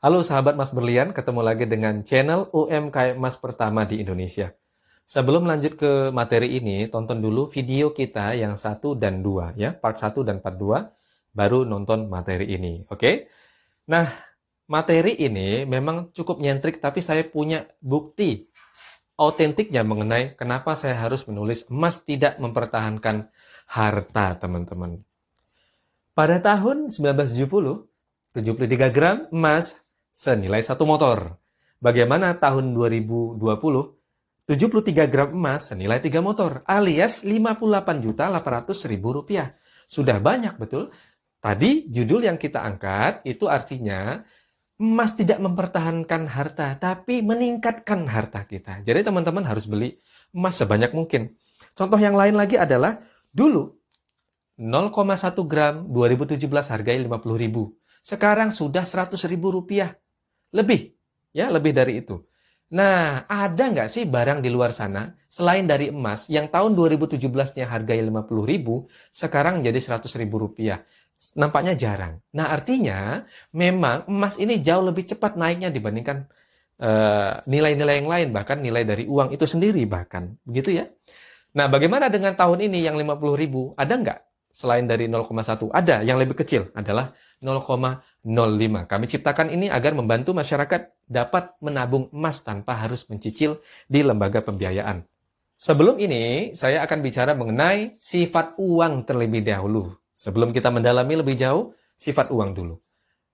Halo sahabat Mas Berlian, ketemu lagi dengan channel UMKM Mas pertama di Indonesia. Sebelum lanjut ke materi ini, tonton dulu video kita yang satu dan 2 ya, part 1 dan part 2, baru nonton materi ini, oke? Nah, materi ini memang cukup nyentrik, tapi saya punya bukti autentiknya mengenai kenapa saya harus menulis emas tidak mempertahankan harta, teman-teman. Pada tahun 1970, 73 gram emas senilai satu motor. Bagaimana tahun 2020, 73 gram emas senilai 3 motor, alias 58.800.000 rupiah. Sudah banyak, betul? Tadi judul yang kita angkat itu artinya emas tidak mempertahankan harta, tapi meningkatkan harta kita. Jadi teman-teman harus beli emas sebanyak mungkin. Contoh yang lain lagi adalah dulu 0,1 gram 2017 harganya 50.000. Sekarang sudah 100.000 rupiah. Lebih. Ya, lebih dari itu. Nah, ada nggak sih barang di luar sana selain dari emas yang tahun 2017-nya harganya 50.000, sekarang jadi 100.000 rupiah? Nampaknya jarang. Nah, artinya memang emas ini jauh lebih cepat naiknya dibandingkan nilai-nilai yang lain, bahkan nilai dari uang itu sendiri bahkan. Begitu ya. Nah, bagaimana dengan tahun ini yang 50.000? Ada nggak selain dari 0,1? Ada, yang lebih kecil adalah 0,05. Kami ciptakan ini agar membantu masyarakat dapat menabung emas tanpa harus mencicil di lembaga pembiayaan. Sebelum ini, saya akan bicara mengenai sifat uang terlebih dahulu. Sebelum kita mendalami lebih jauh, sifat uang dulu.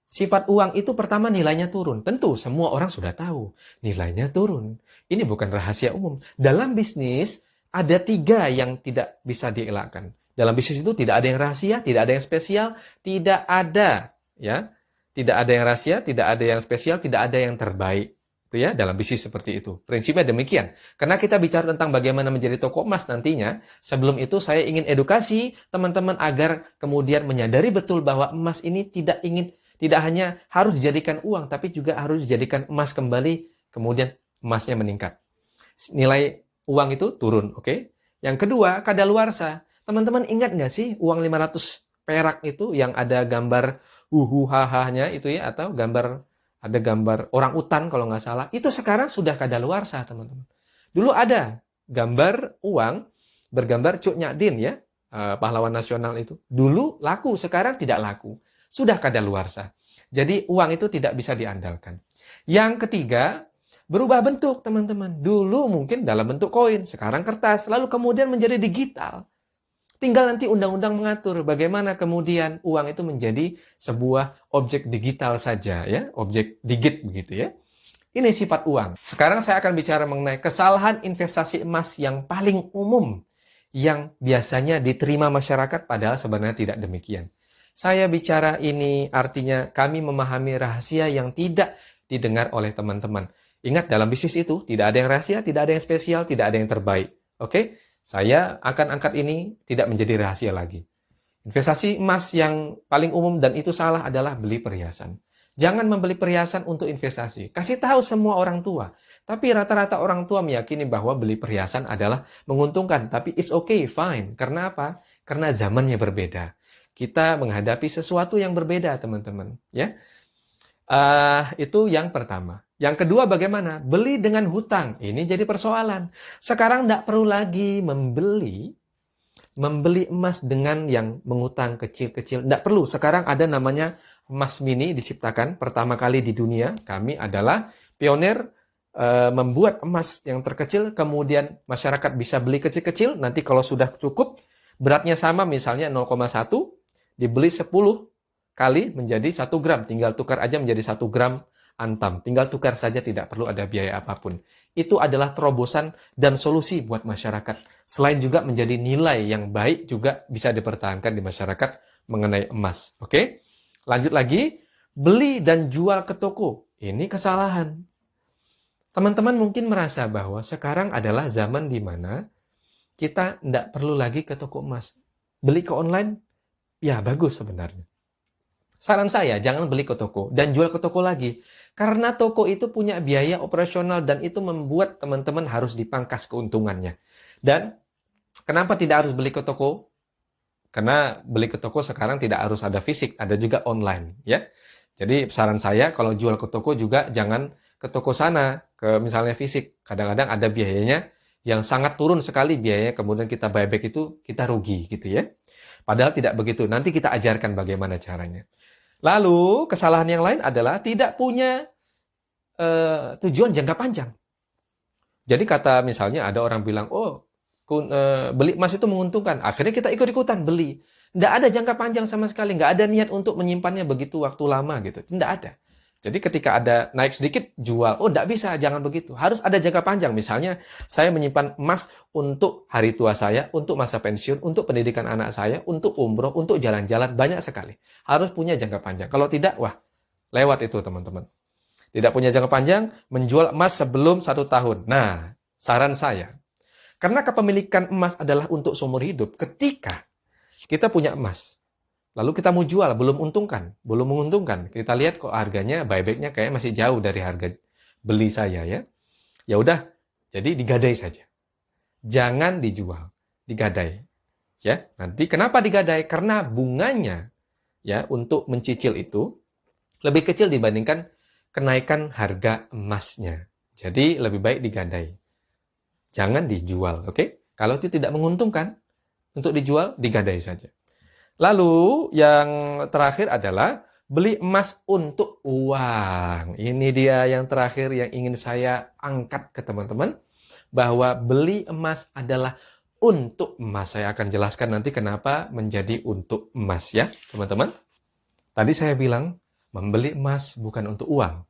Sifat uang itu pertama nilainya turun. Tentu semua orang sudah tahu. Nilainya turun. Ini bukan rahasia umum. Dalam bisnis, ada 3 yang tidak bisa dielakkan. Dalam bisnis itu tidak ada yang rahasia, tidak ada yang spesial, tidak ada. Ya, tidak ada yang rahasia, tidak ada yang spesial, tidak ada yang terbaik. Itu ya, dalam bisnis seperti itu. Prinsipnya demikian. Karena kita bicara tentang bagaimana menjadi toko emas nantinya, sebelum itu saya ingin edukasi teman-teman agar kemudian menyadari betul bahwa emas ini tidak hanya harus dijadikan uang, tapi juga harus dijadikan emas kembali, kemudian emasnya meningkat. Nilai uang itu turun, oke? Yang kedua, kadaluarsa. Teman-teman ingat nggak sih uang 500 perak itu yang ada gambar hahanya itu ya, atau ada gambar orang utan kalau nggak salah. Itu sekarang sudah kadaluarsa, teman-teman. Dulu ada gambar uang bergambar Cuk Nyadin ya, pahlawan nasional itu. Dulu laku, sekarang tidak laku. Sudah kadaluarsa. Jadi uang itu tidak bisa diandalkan. Yang ketiga, berubah bentuk, teman-teman. Dulu mungkin dalam bentuk koin, sekarang kertas, lalu kemudian menjadi digital. Tinggal nanti undang-undang mengatur bagaimana kemudian uang itu menjadi sebuah objek digital saja, ya, objek digit begitu ya. Ini sifat uang. Sekarang saya akan bicara mengenai kesalahan investasi emas yang paling umum yang biasanya diterima masyarakat padahal sebenarnya tidak demikian. Saya bicara ini artinya kami memahami rahasia yang tidak didengar oleh teman-teman. Ingat, dalam bisnis itu tidak ada yang rahasia, tidak ada yang spesial, tidak ada yang terbaik. Oke? Saya akan angkat ini tidak menjadi rahasia lagi. Investasi emas yang paling umum dan itu salah adalah beli perhiasan. Jangan membeli perhiasan untuk investasi. Kasih tahu semua orang tua. Tapi rata-rata orang tua meyakini bahwa beli perhiasan adalah menguntungkan. Tapi it's okay, fine. Karena apa? Karena zamannya berbeda. Kita menghadapi sesuatu yang berbeda, teman-teman. Ya, itu yang pertama. Yang kedua, bagaimana? Beli dengan hutang. Ini jadi persoalan. Sekarang tidak perlu lagi membeli emas dengan yang mengutang kecil-kecil. Tidak perlu. Sekarang ada namanya emas mini diciptakan pertama kali di dunia. Kami adalah pionir membuat emas yang terkecil. Kemudian masyarakat bisa beli kecil-kecil. Nanti kalau sudah cukup, beratnya sama misalnya 0,1, dibeli 10 kali menjadi 1 gram. Tinggal tukar aja menjadi 1 gram antam. Tinggal tukar saja, tidak perlu ada biaya apapun. Itu adalah terobosan dan solusi buat masyarakat. Selain juga menjadi nilai yang baik juga bisa dipertahankan di masyarakat mengenai emas. Oke? Lanjut lagi, beli dan jual ke toko. Ini kesalahan. Teman-teman mungkin merasa bahwa sekarang adalah zaman di mana kita tidak perlu lagi ke toko emas. Beli ke online, ya bagus sebenarnya. Saran saya, jangan beli ke toko dan jual ke toko lagi. Karena toko itu punya biaya operasional dan itu membuat teman-teman harus dipangkas keuntungannya. Dan kenapa tidak harus beli ke toko? Karena beli ke toko sekarang tidak harus ada fisik, ada juga online, ya. Jadi saran saya kalau jual ke toko juga jangan ke toko sana, ke misalnya fisik. Kadang-kadang ada biayanya yang sangat turun sekali biayanya, kemudian kita buyback itu kita rugi gitu ya. Padahal tidak begitu. Nanti kita ajarkan bagaimana caranya. Lalu kesalahan yang lain adalah tidak punya tujuan jangka panjang. Jadi kata misalnya ada orang bilang, oh beli emas itu menguntungkan. Akhirnya kita ikut-ikutan beli. Nggak ada jangka panjang sama sekali. Nggak ada niat untuk menyimpannya begitu waktu lama gitu. Nggak ada. Jadi ketika ada naik sedikit, jual. Oh, nggak bisa, jangan begitu. Harus ada jangka panjang. Misalnya, saya menyimpan emas untuk hari tua saya, untuk masa pensiun, untuk pendidikan anak saya, untuk umroh, untuk jalan-jalan. Banyak sekali. Harus punya jangka panjang. Kalau tidak, wah, lewat itu teman-teman. Tidak punya jangka panjang, menjual emas sebelum 1 tahun. Nah, saran saya, karena kepemilikan emas adalah untuk seumur hidup, ketika kita punya emas, lalu kita mau jual, belum menguntungkan. Kita lihat kok harganya, buybacknya kayak masih jauh dari harga beli saya ya. Ya udah, jadi digadai saja. Jangan dijual, digadai. Ya, nanti kenapa digadai? Karena bunganya ya untuk mencicil itu lebih kecil dibandingkan kenaikan harga emasnya. Jadi lebih baik digadai. Jangan dijual, oke? Kalau itu tidak menguntungkan untuk dijual, digadai saja. Lalu yang terakhir adalah beli emas untuk uang. Ini dia yang terakhir yang ingin saya angkat ke teman-teman. Bahwa beli emas adalah untuk emas. Saya akan jelaskan nanti kenapa menjadi untuk emas ya teman-teman. Tadi saya bilang membeli emas bukan untuk uang.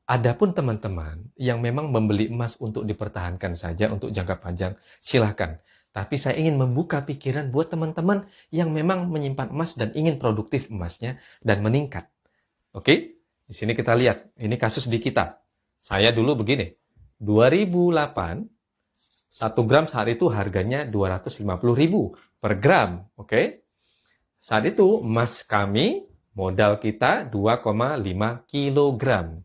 Adapun teman-teman yang memang membeli emas untuk dipertahankan saja untuk jangka panjang, silahkan. Tapi saya ingin membuka pikiran buat teman-teman yang memang menyimpan emas dan ingin produktif emasnya dan meningkat. Oke? Di sini kita lihat, ini kasus di kita. Saya dulu begini, 2008, 1 gram saat itu harganya 250.000 per gram. Oke? Saat itu emas kami, modal kita 2,5 kilogram.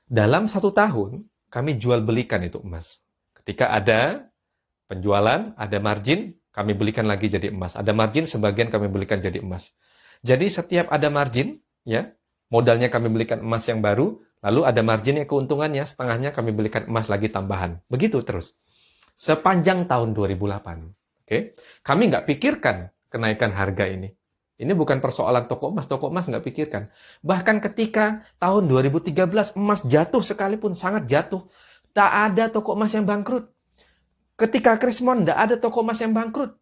Dalam 1 tahun, kami jual belikan itu emas. Ketika ada penjualan, ada margin, kami belikan lagi jadi emas. Ada margin, sebagian kami belikan jadi emas. Jadi setiap ada margin, ya, modalnya kami belikan emas yang baru, lalu ada marginnya, keuntungannya, setengahnya kami belikan emas lagi tambahan. Begitu terus. Sepanjang tahun 2008. Oke? Kami nggak pikirkan kenaikan harga ini. Ini bukan persoalan toko emas nggak pikirkan. Bahkan ketika tahun 2013 emas jatuh sekalipun, sangat jatuh, tak ada toko emas yang bangkrut. Ketika Krismon, tidak ada toko emas yang bangkrut.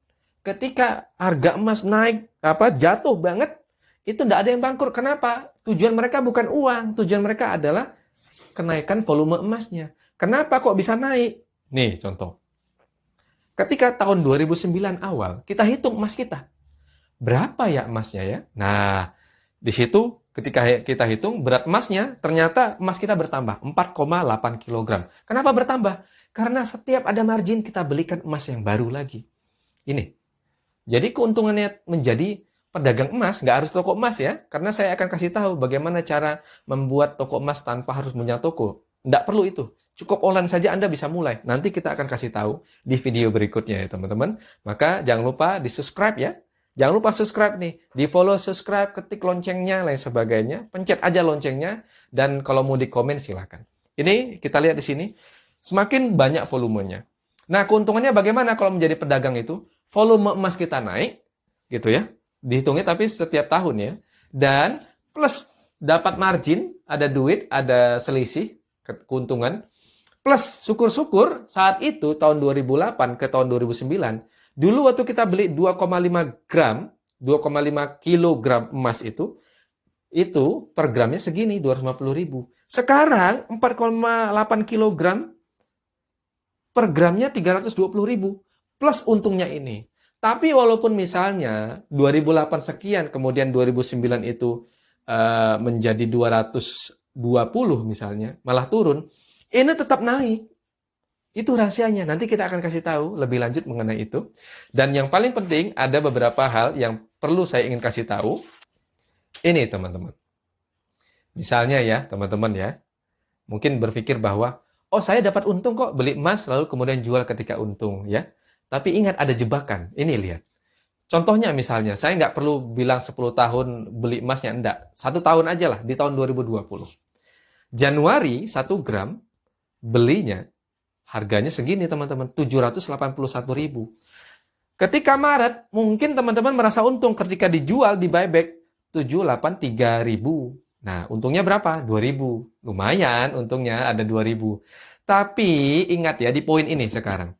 Ketika harga emas naik, jatuh banget, itu tidak ada yang bangkrut. Kenapa? Tujuan mereka bukan uang. Tujuan mereka adalah kenaikan volume emasnya. Kenapa kok bisa naik? Nih contoh. Ketika tahun 2009 awal, kita hitung emas kita. Berapa ya emasnya ya? Nah, di situ ketika kita hitung berat emasnya, ternyata emas kita bertambah 4,8 kg. Kenapa bertambah? Karena setiap ada margin kita belikan emas yang baru lagi. Ini. Jadi keuntungannya menjadi pedagang emas, nggak harus toko emas ya. Karena saya akan kasih tahu bagaimana cara membuat toko emas tanpa harus punya toko. Nggak perlu itu. Cukup online saja Anda bisa mulai. Nanti kita akan kasih tahu di video berikutnya ya teman-teman. Maka jangan lupa di-subscribe ya. Jangan lupa subscribe nih, di follow, subscribe, ketik loncengnya, lain sebagainya. Pencet aja loncengnya, dan kalau mau di komen silahkan. Ini kita lihat di sini, semakin banyak volumenya. Nah, keuntungannya bagaimana kalau menjadi pedagang itu? Volume emas kita naik, gitu ya. Dihitungnya tapi setiap tahun ya. Dan plus dapat margin, ada duit, ada selisih, keuntungan. Plus syukur-syukur saat itu tahun 2008 ke tahun 2009, dulu waktu kita beli 2,5 gram, 2,5 kilogram emas itu per gramnya segini, 250.000. Sekarang 4,8 kilogram per gramnya 320.000. Plus untungnya ini. Tapi walaupun misalnya 2008 sekian, kemudian 2009 itu menjadi 220 misalnya, malah turun, ini tetap naik. Itu rahasianya. Nanti kita akan kasih tahu lebih lanjut mengenai itu. Dan yang paling penting, ada beberapa hal yang perlu saya ingin kasih tahu. Ini teman-teman. Misalnya ya, teman-teman ya. Mungkin berpikir bahwa, oh saya dapat untung kok beli emas, lalu kemudian jual ketika untung ya. Tapi ingat ada jebakan. Ini lihat. Contohnya misalnya, saya nggak perlu bilang 10 tahun beli emasnya, enggak. 1 tahun aja lah, di tahun 2020. Januari 1 gram belinya harganya segini teman-teman, 781.000. Ketika Maret, mungkin teman-teman merasa untung ketika dijual di buyback 783.000. Nah, untungnya berapa? 2.000. Lumayan untungnya ada 2.000. Tapi ingat ya di poin ini sekarang.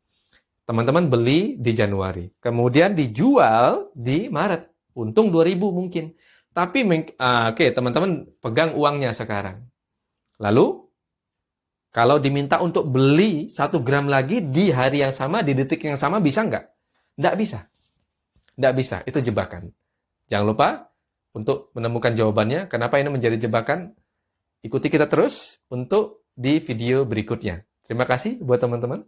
Teman-teman beli di Januari, kemudian dijual di Maret. Untung 2.000 mungkin. Tapi oke, teman-teman pegang uangnya sekarang. Lalu kalau diminta untuk beli 1 gram lagi di hari yang sama, di detik yang sama, bisa nggak? Nggak bisa. Nggak bisa, itu jebakan. Jangan lupa untuk menemukan jawabannya, kenapa ini menjadi jebakan, ikuti kita terus untuk di video berikutnya. Terima kasih buat teman-teman.